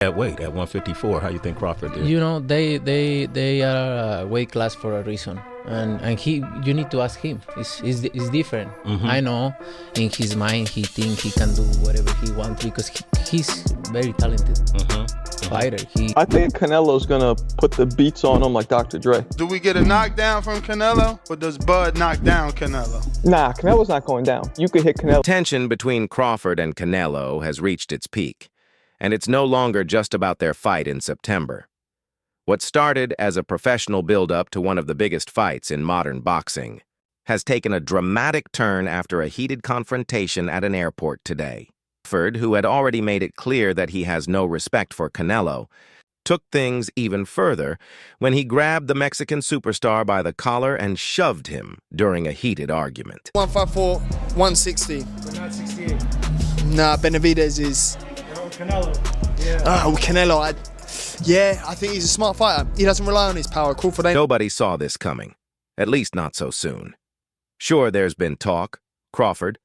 At weight, at 154, how you think Crawford did? You know, they are a weight class for a reason, and you need to ask him. It's different. I know in his mind he thinks he can do whatever he wants because he's very talented fighter. I think Canelo's gonna put the beats on him like Dr. Dre. Do we get a knockdown from Canelo, or does Bud knock down Canelo? Nah, Canelo's not going down. You could hit Canelo. Tension between Crawford and Canelo has reached its peak, and it's no longer just about their fight in September. What started as a professional build-up to one of the biggest fights in modern boxing has taken a dramatic turn after a heated confrontation at an airport today. Crawford, who had already made it clear that he has no respect for Canelo, took things even further when he grabbed the Mexican superstar by the collar and shoved him during a heated argument. 154, 160. But not 68. Nah, Benavidez is... Canelo. Yeah. Oh, Canelo. I think he's a smart fighter. He doesn't rely on his power. Crawford ain't. Nobody saw this coming, at least not so soon. Sure, there's been talk. Crawford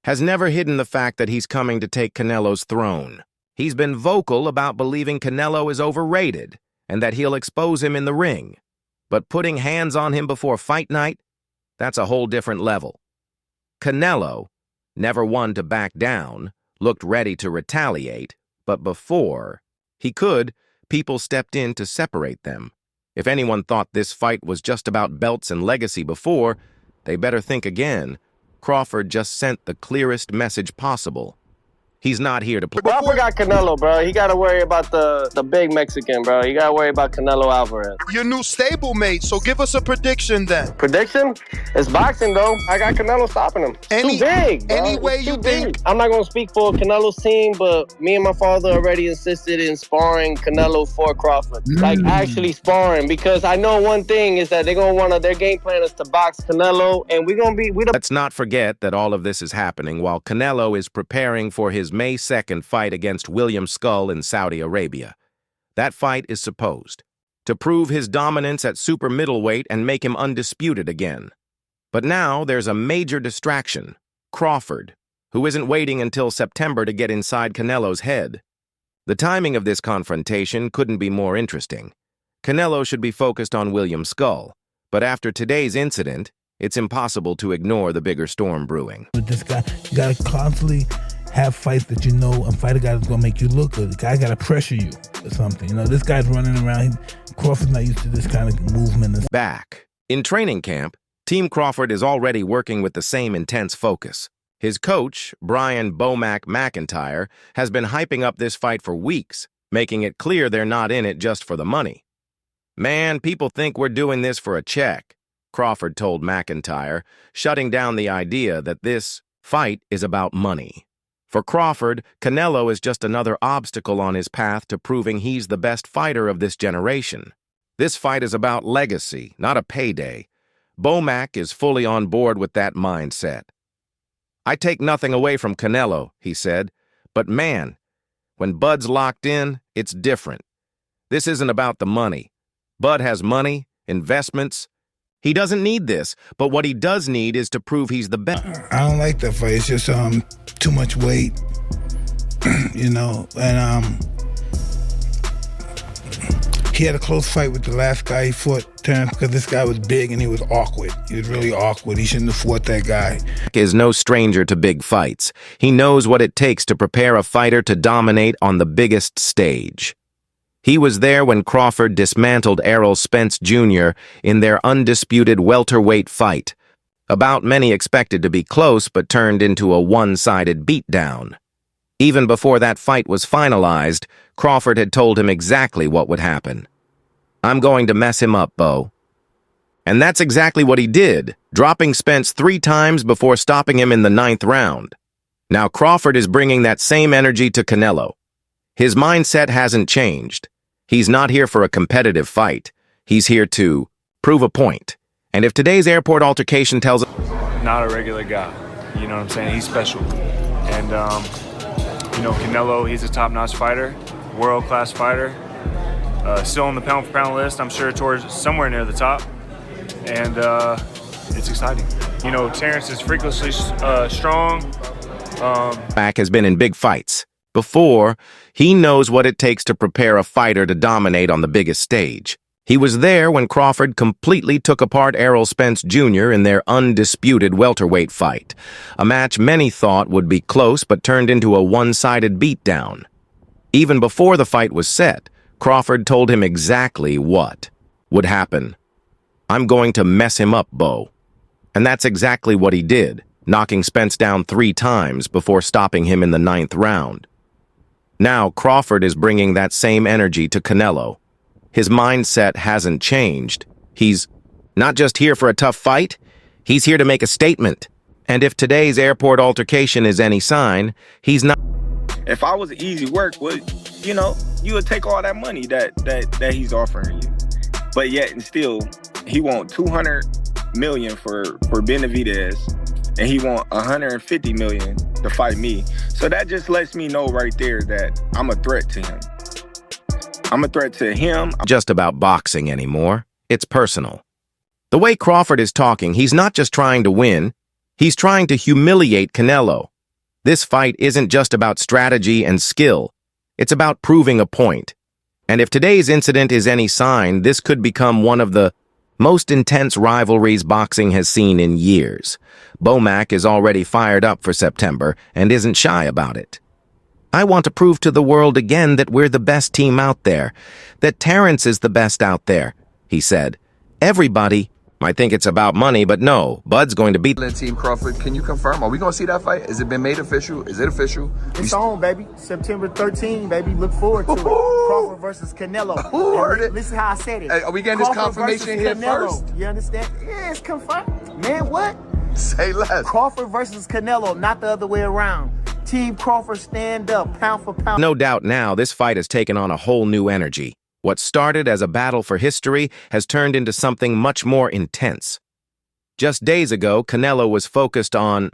has never hidden the fact that he's coming to take Canelo's throne. He's been vocal about believing Canelo is overrated and that he'll expose him in the ring. But putting hands on him before fight night, that's a whole different level. Canelo, never one to back down, looked ready to retaliate, but before he could, people stepped in to separate them. If anyone thought this fight was just about belts and legacy before, they better think again. Crawford just sent the clearest message possible. He's not here to play. Bro, I forgot Canelo, bro. He got to worry about the big Mexican, bro. He got to worry about Canelo Alvarez. Your new stablemate, so give us a prediction then. Prediction? It's boxing, though. I got Canelo stopping him. Too big, bro. Any way It's you too think. big. I'm not going to speak for Canelo's team, but me and my father already insisted in sparring Canelo for Crawford. Like, actually sparring, because I know one thing is that they're going to want to, their game plan is to box Canelo, and we're going to be... Let's not forget that all of this is happening while Canelo is preparing for his May 2nd fight against William Skull in Saudi Arabia. That fight is supposed to prove his dominance at super middleweight and make him undisputed again. But now there's a major distraction, Crawford, who isn't waiting until September to get inside Canelo's head. The timing of this confrontation couldn't be more interesting. Canelo should be focused on William Skull, but after today's incident, it's impossible to ignore the bigger storm brewing. With this guy, you gotta constantly have fights that you know a fighter guy is gonna make you look good. The guy gotta pressure you or something. You know, this guy's running around. Crawford's not used to this kind of movement. Back in training camp, Team Crawford is already working with the same intense focus. His coach, Brian Bomac McIntyre, has been hyping up this fight for weeks, making it clear they're not in it just for the money. Man, people think we're doing this for a check, Crawford told McIntyre, shutting down the idea that this fight is about money. For Crawford, Canelo is just another obstacle on his path to proving he's the best fighter of this generation. This fight is about legacy, not a payday. Bomac is fully on board with that mindset. I take nothing away from Canelo, he said, but man, when Bud's locked in, it's different. This isn't about the money. Bud has money, investments. He doesn't need this, but what he does need is to prove he's the best. I don't like that fight. It's just too much weight, you know. And he had a close fight with the last guy he fought, Terence, because this guy was big and he was awkward. He was really awkward. He shouldn't have fought that guy. Is no stranger to big fights. He knows what it takes to prepare a fighter to dominate on the biggest stage. He was there when Crawford dismantled Errol Spence Jr. in their undisputed welterweight fight. A bout many expected to be close but turned into a one-sided beatdown. Even before that fight was finalized, Crawford had told him exactly what would happen. I'm going to mess him up, Bo. And that's exactly what he did, dropping Spence 3 times before stopping him in the 9th round. Now Crawford is bringing that same energy to Canelo. His mindset hasn't changed. He's not here for a competitive fight. He's here to prove a point. And if today's airport altercation tells us... Not a regular guy. You know what I'm saying? He's special. And, you know, Canelo, he's a top-notch fighter, world-class fighter. Still on the pound-for-pound list, I'm sure towards somewhere near the top. And it's exciting. You know, Terence is freakishly strong. Back has been in big fights. Before, he knows what it takes to prepare a fighter to dominate on the biggest stage. He was there when Crawford completely took apart Errol Spence Jr. in their undisputed welterweight fight, a match many thought would be close but turned into a one-sided beatdown. Even before the fight was set, Crawford told him exactly what would happen. "I'm going to mess him up, Bo." And that's exactly what he did, knocking Spence down 3 times before stopping him in the 9th round. Now Crawford is bringing that same energy to Canelo. His mindset hasn't changed. He's not just here for a tough fight, he's here to make a statement. And if today's airport altercation is any sign, he's not. If I was easy work, you would take all that money that he's offering you. But yet and still, he want 200 million for Benavidez, and he want 150 million to fight me. So that just lets me know right there that I'm a threat to him. I'm a threat to him. Just about boxing anymore. It's personal. The way Crawford is talking, he's not just trying to win, he's trying to humiliate Canelo. This fight isn't just about strategy and skill. It's about proving a point. And if today's incident is any sign, this could become one of the most intense rivalries boxing has seen in years. Bomac is already fired up for September and isn't shy about it. "I want to prove to the world again that we're the best team out there, that Terence is the best out there," he said. "Everybody might think it's about money, but no, Bud's going to beat Team Crawford. Can you confirm? Are we going to see that fight? Has it been made official? Is it official? It's on, baby. September 13, baby. Look forward to it. Crawford versus Canelo. Who heard it? Listen how I said it. Hey, are we getting this confirmation here first? You understand? Yeah, it's confirmed. Man, what? Say less. Crawford versus Canelo, not the other way around. Team Crawford, stand up, pound for pound. No doubt now, this fight has taken on a whole new energy. What started as a battle for history has turned into something much more intense. Just days ago, Canelo was focused on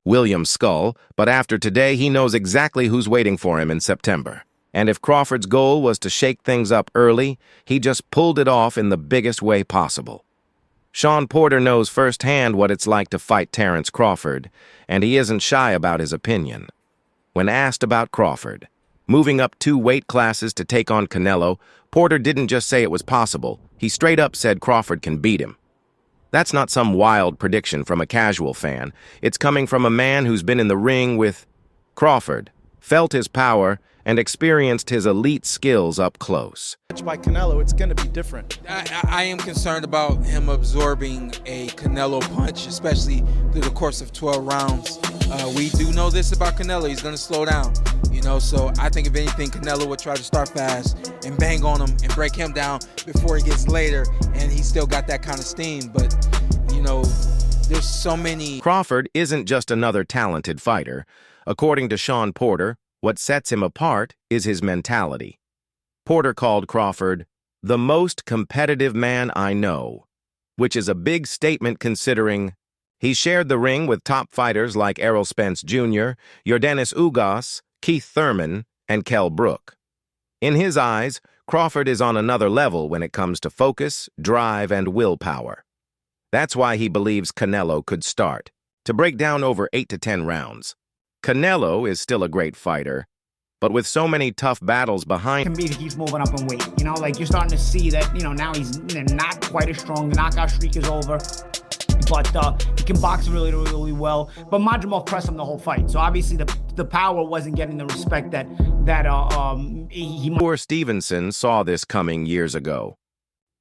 William's skull, but after today, he knows exactly who's waiting for him in September. And if Crawford's goal was to shake things up early, he just pulled it off in the biggest way possible. Sean Porter knows firsthand what it's like to fight Terence Crawford, and he isn't shy about his opinion. When asked about Crawford moving up 2 weight classes to take on Canelo, Porter didn't just say it was possible. He straight up said Crawford can beat him. That's not some wild prediction from a casual fan. It's coming from a man who's been in the ring with Crawford, felt his power, and experienced his elite skills up close. By Canelo, it's going to be different. I am concerned about him absorbing a Canelo punch, especially through the course of 12 rounds. We do know this about Canelo. He's going to slow down, so I think if anything, Canelo would try to start fast and bang on him and break him down before he gets later, and he's still got that kind of steam. But, there's so many. Crawford isn't just another talented fighter. According to Sean Porter, what sets him apart is his mentality. Porter called Crawford the most competitive man I know, which is a big statement considering he shared the ring with top fighters like Errol Spence Jr., Yordenis Ugas, Keith Thurman, and Kell Brook. In his eyes, Crawford is on another level when it comes to focus, drive, and willpower. That's why he believes Canelo could start, to break down over 8 to 10 rounds. Canelo is still a great fighter, but with so many tough battles behind him, he's moving up in weight. You're starting to see that, now he's not quite as strong. The knockout streak is over, but he can box really, really well. But Majimov pressed him the whole fight, so obviously the power wasn't getting the respect that he. Poor Stevenson saw this coming years ago.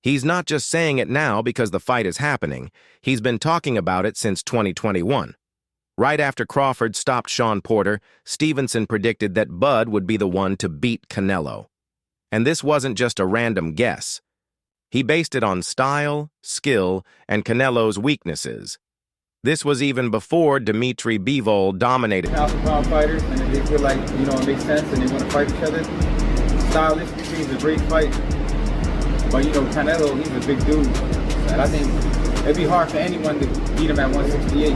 He's not just saying it now because the fight is happening. He's been talking about it since 2021. Right after Crawford stopped Sean Porter, Stevenson predicted that Bud would be the one to beat Canelo. And this wasn't just a random guess. He based it on style, skill, and Canelo's weaknesses. This was even before Dmitry Bivol dominated. Pound fighters, and if they feel like, it makes sense and they want to fight each other, stylistically, it's a great fight. But, Canelo, he's a big dude. And I think it'd be hard for anyone to beat him at 168.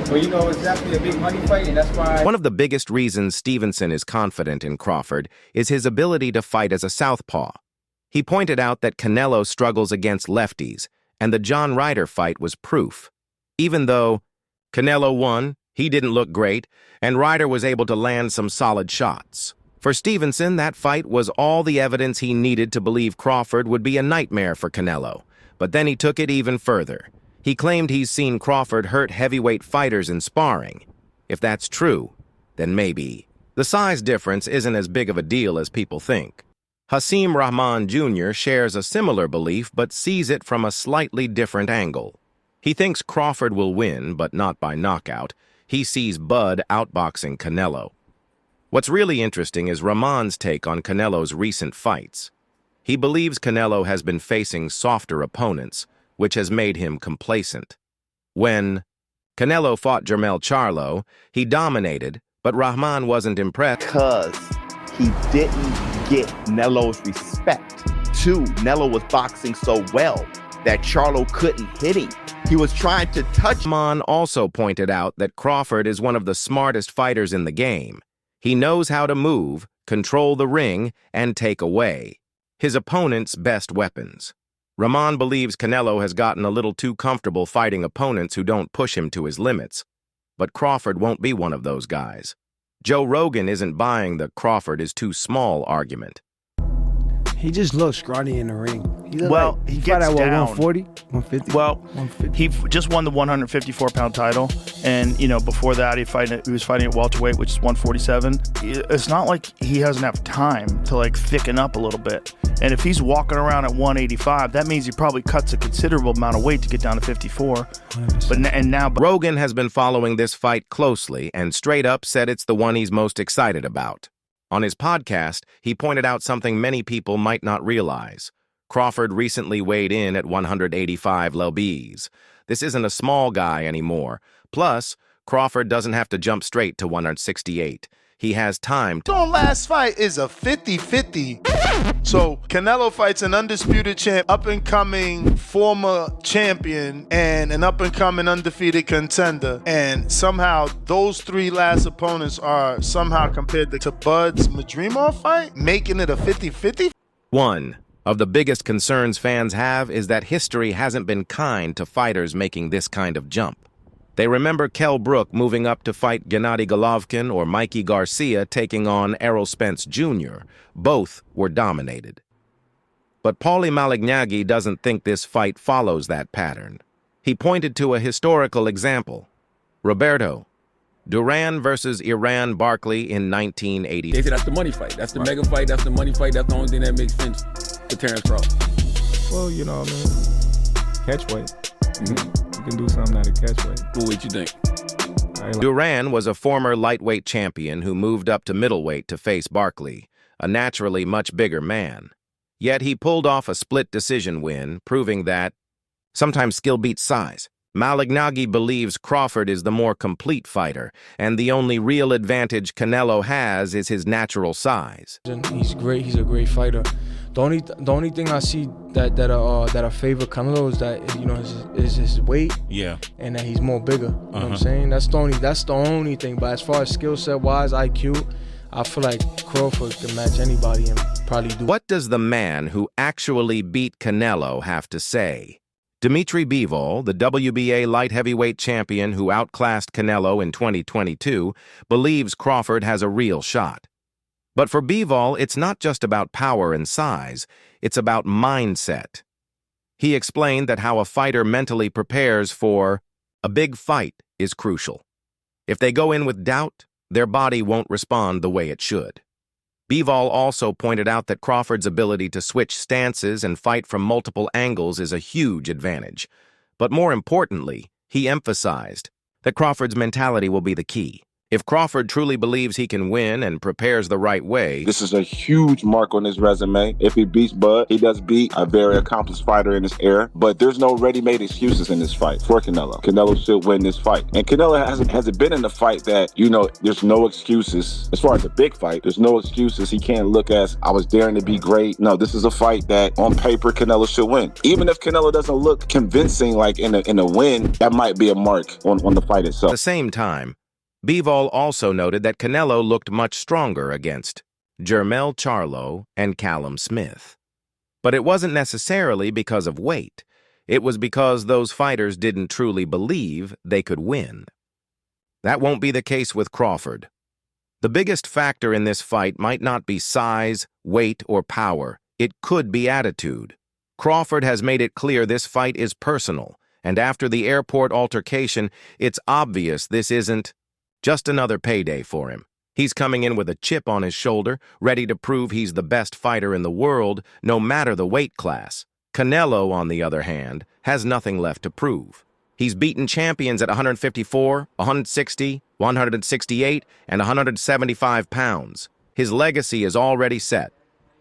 But, it's definitely a big money fight, and that's why. One of the biggest reasons Stevenson is confident in Crawford is his ability to fight as a southpaw. He pointed out that Canelo struggles against lefties, and the John Ryder fight was proof. Even though Canelo won, He didn't look great, and Ryder was able to land some solid shots. For Stevenson, that fight was all the evidence he needed to believe Crawford would be a nightmare for Canelo. But then he took it even further. He claimed he's seen Crawford hurt heavyweight fighters in sparring. If that's true, then maybe. The size difference isn't as big of a deal as people think. Hasim Rahman Jr. shares a similar belief but sees it from a slightly different angle. He thinks Crawford will win, but not by knockout. He sees Bud outboxing Canelo. What's really interesting is Rahman's take on Canelo's recent fights. He believes Canelo has been facing softer opponents, which has made him complacent. When Canelo fought Jermell Charlo, he dominated, but Rahman wasn't impressed. Because he didn't get Nelo's respect. Two, Nelo was boxing so well that Charlo couldn't hit him. He was trying to touch. Rahman also pointed out that Crawford is one of the smartest fighters in the game. He knows how to move, control the ring, and take away his opponent's best weapons. Rahman believes Canelo has gotten a little too comfortable fighting opponents who don't push him to his limits. But Crawford won't be one of those guys. Joe Rogan isn't buying the Crawford is too small argument. He just looks scrawny in the ring. Well, he gets at, down. 140, 150. Well, 150. he just won the 154-pound title, and before that he was fighting at welterweight, which is 147. It's not like he doesn't have time to thicken up a little bit. And if he's walking around at 185, that means he probably cuts a considerable amount of weight to get down to 54. 100%. Rogan has been following this fight closely and straight up said it's the one he's most excited about. On his podcast, he pointed out something many people might not realize. Crawford recently weighed in at 185 lbs. This isn't a small guy anymore. Plus, Crawford doesn't have to jump straight to 168. He has time to... So last fight is a 50-50. So Canelo fights an undisputed champ, up-and-coming former champion, and an up-and-coming undefeated contender. And somehow those three last opponents are somehow compared to Bud's Madrimov fight, making it a 50-50? One of the biggest concerns fans have is that history hasn't been kind to fighters making this kind of jump. They remember Kell Brook moving up to fight Gennady Golovkin or Mikey Garcia taking on Errol Spence Jr. Both were dominated. But Paulie Malignaggi doesn't think this fight follows that pattern. He pointed to a historical example. Roberto Duran versus Iran Barkley in 1980. They say that's the money fight. That's the mega fight. That's the money fight. That's the only thing that makes sense for Terence Crawford. Well, catch weight. You can do something out of catch weight. What weight you think? Duran was a former lightweight champion who moved up to middleweight to face Barkley, a naturally much bigger man. Yet he pulled off a split decision win, proving that sometimes skill beats size. Malignaggi believes Crawford is the more complete fighter, and the only real advantage Canelo has is his natural size. He's great. He's a great fighter. The only thing I see that I favor Canelo is that is his weight. Yeah. And that he's more bigger. You know what I'm saying? That's the only thing. But as far as skill set wise, IQ, I feel like Crawford can match anybody and probably do. What does the man who actually beat Canelo have to say? Dimitri Bivol, the WBA light heavyweight champion who outclassed Canelo in 2022, believes Crawford has a real shot. But for Bivol, it's not just about power and size, it's about mindset. He explained that how a fighter mentally prepares for a big fight is crucial. If they go in with doubt, their body won't respond the way it should. Bivol also pointed out that Crawford's ability to switch stances and fight from multiple angles is a huge advantage. But more importantly, he emphasized that Crawford's mentality will be the key. If Crawford truly believes he can win and prepares the right way... This is a huge mark on his resume. If he beats Bud, he does beat a very accomplished fighter in this era. But there's no ready-made excuses in this fight for Canelo. Canelo should win this fight. And Canelo hasn't been in a fight that, there's no excuses. As far as a big fight, there's no excuses. He can't look as, I was daring to be great. No, this is a fight that, on paper, Canelo should win. Even if Canelo doesn't look convincing like in a win, that might be a mark on the fight itself. At the same time, Bivol also noted that Canelo looked much stronger against Jermell Charlo and Callum Smith. But it wasn't necessarily because of weight. It was because those fighters didn't truly believe they could win. That won't be the case with Crawford. The biggest factor in this fight might not be size, weight, or power. It could be attitude. Crawford has made it clear this fight is personal, and after the airport altercation, it's obvious this isn't just another payday for him. He's coming in with a chip on his shoulder, ready to prove he's the best fighter in the world, no matter the weight class. Canelo, on the other hand, has nothing left to prove. He's beaten champions at 154, 160, 168, and 175 pounds. His legacy is already set.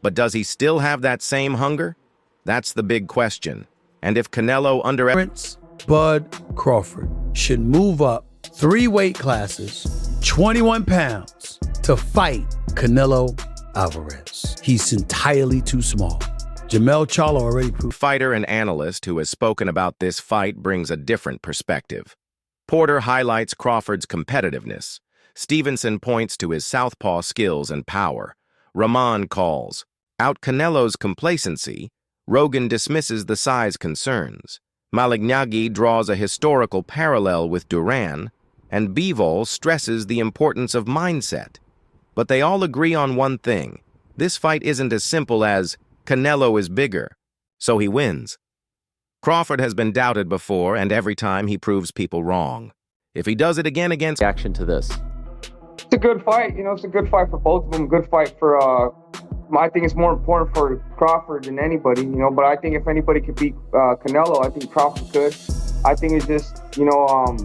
But does he still have that same hunger? That's the big question. And if Canelo Terence Bud Crawford should move up 3 weight classes, 21 pounds, to fight Canelo Alvarez. He's entirely too small. Jamel Charlo already proved. Fighter and analyst who has spoken about this fight brings a different perspective. Porter highlights Crawford's competitiveness. Stevenson points to his southpaw skills and power. Rahman calls out Canelo's complacency. Rogan dismisses the size concerns. Malignaggi draws a historical parallel with Duran, and Bivol stresses the importance of mindset. But they all agree on one thing. This fight isn't as simple as Canelo is bigger, so he wins. Crawford has been doubted before, and every time he proves people wrong. If he does it again against... Reaction to this. It's a good fight. You know, it's a good fight for both of them. Good fight for, I think it's more important for Crawford than anybody, you know, but I think if anybody could beat Canelo, I think Crawford could. I think it's just, you know,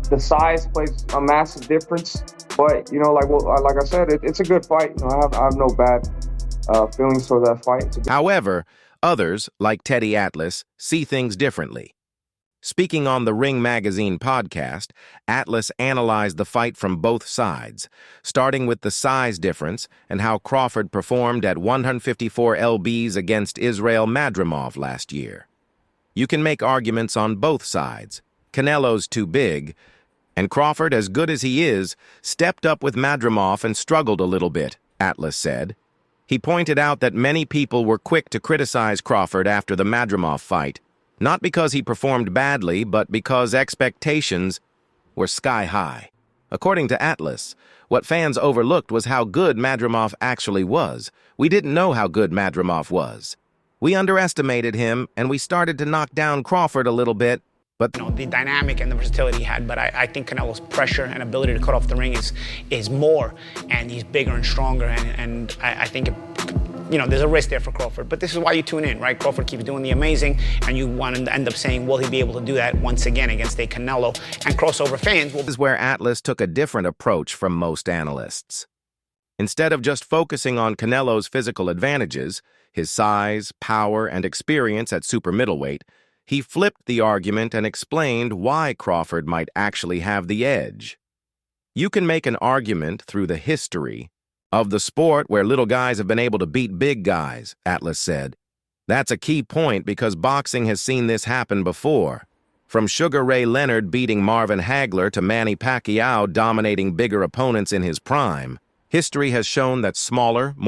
the size plays a massive difference. But, you know, like I said, it's a good fight. You know, I have no bad feelings for that fight. However, others, like Teddy Atlas, see things differently. Speaking on the Ring Magazine podcast, Atlas analyzed the fight from both sides, starting with the size difference and how Crawford performed at 154 lbs against Israil Madrimov last year. You can make arguments on both sides. Canelo's too big, and Crawford, as good as he is, stepped up with Madrimov and struggled a little bit, Atlas said. He pointed out that many people were quick to criticize Crawford after the Madrimov fight, not because he performed badly, but because expectations were sky high. According to Atlas, what fans overlooked was how good Madrimov actually was. We didn't know how good Madrimov was. We underestimated him, and we started to knock down Crawford a little bit, but you know, the dynamic and the versatility he had, but I think Canelo's pressure and ability to cut off the ring is more, and he's bigger and stronger, and I think you know, there's a risk there for Crawford, but this is why you tune in, right? Crawford keeps doing the amazing, and you want to end up saying, will he be able to do that once again against a Canelo? And crossover fans will... This is where Atlas took a different approach from most analysts. Instead of just focusing on Canelo's physical advantages, his size, power, and experience at super middleweight, he flipped the argument and explained why Crawford might actually have the edge. You can make an argument through the history of the sport where little guys have been able to beat big guys, Atlas said. That's a key point because boxing has seen this happen before. From Sugar Ray Leonard beating Marvin Hagler to Manny Pacquiao dominating bigger opponents in his prime, history has shown that smaller, more